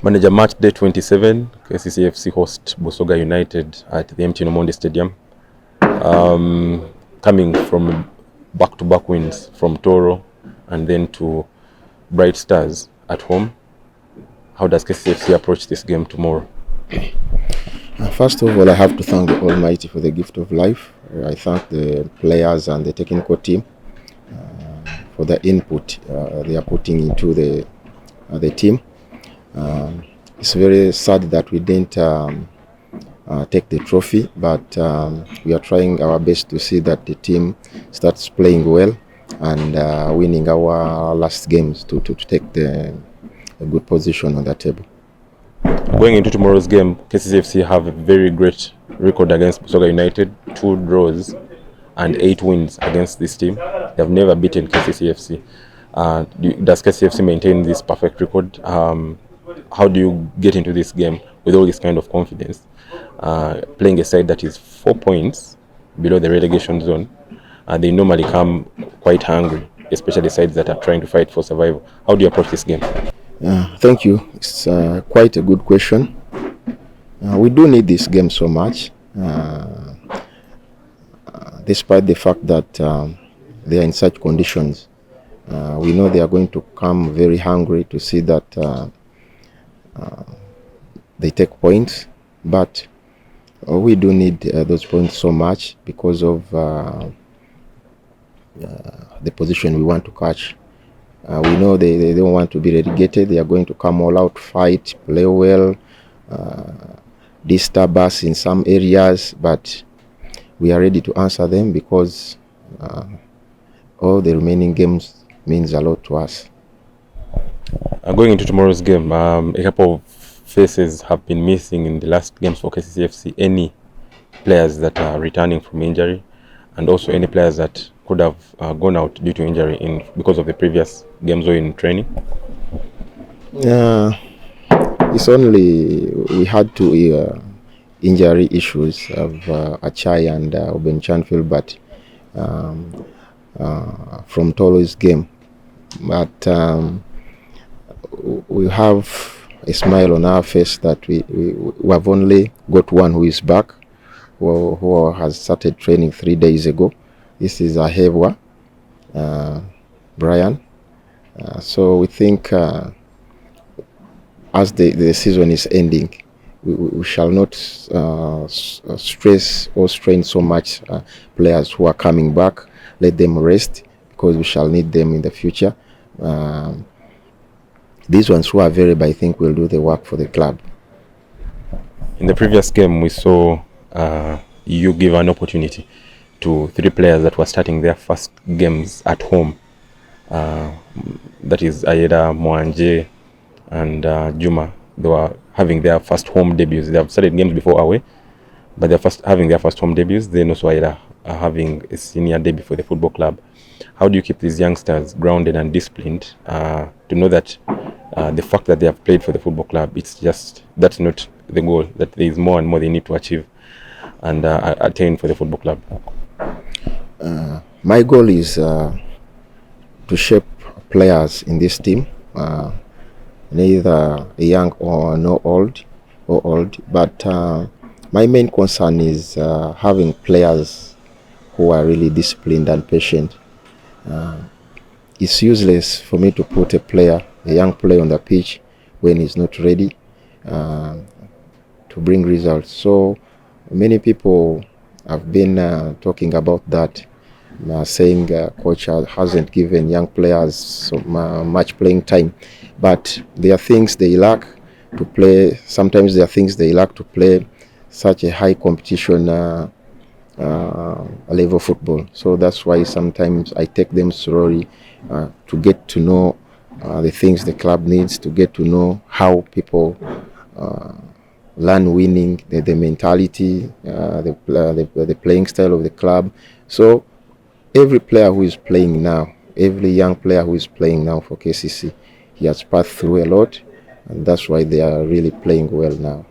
Manager, match day 27, KCCFC host Busoga United at the MT Nomonde Stadium. Coming from back-to-back wins from Toro and then to Bright Stars at home. How does KCCFC approach this game tomorrow? First of all, I have to thank the Almighty for the gift of life. I thank the players and the technical team for the input they are putting into the team. It's very sad that we didn't take the trophy, but we are trying our best to see that the team starts playing well and winning our last games to take a good position on the table. Going into tomorrow's game, KCCFC have a very great record against Busoga United, 2 draws and 8 wins against this team. They have never beaten KCCFC. Does KCCFC maintain this perfect record? How do you get into this game with all this kind of confidence? Playing a side that is 4 points below the relegation zone, they normally come quite hungry, especially sides that are trying to fight for survival. How do you approach this game? Thank you. It's quite a good question. We do need this game so much, despite the fact that they are in such conditions. We know they are going to come very hungry to see that they take points, but we do need those points so much because of the position we want to catch. We know they don't want to be relegated. They are going to come all out, fight, play well, disturb us in some areas, but we are ready to answer them because all the remaining games means a lot to us. Going into tomorrow's game, a couple of faces have been missing in the last games for KCCFC. Any players that are returning from injury, and also any players that could have gone out due to injury because of the previous games or in training? It's only we had 2 injury issues of Achai and Obenchan Filbert from Tolo's game, but we have a smile on our face that we have only got one who is back, who has started training 3 days ago. This is Aheebwa Brian. So we think as the season is ending, we shall not stress or strain so much players who are coming back. Let them rest because we shall need them in the future. These ones who are available, I think, will do the work for the club. In the previous game, we saw you give an opportunity to 3 players that were starting their first games at home. That is Ayeda, Mwanje, and Juma. They were having their first home debuts. They have started games before away, but they're having their first home debuts. Then also Ayeda having a senior debut for the football club. How do you keep these youngsters grounded and disciplined to know that the fact that they have played for the football club, that's not the goal, that there is more and more they need to achieve and attain for the football club? My goal is to shape players in this team, neither young or old, but my main concern is having players who are really disciplined and patient. It's useless for me to put a young player on the pitch when he's not ready to bring results. So many people have been talking about that, saying coach hasn't given young players so much playing time, but there are things they lack to play. Sometimes there are things they lack to play such a high competition level football. So that's why sometimes I take them slowly to get to know the things the club needs, to get to know how people learn winning, the mentality, the playing style of the club. So every player who is playing now, every young player who is playing now for KCC, he has passed through a lot, and that's why they are really playing well now.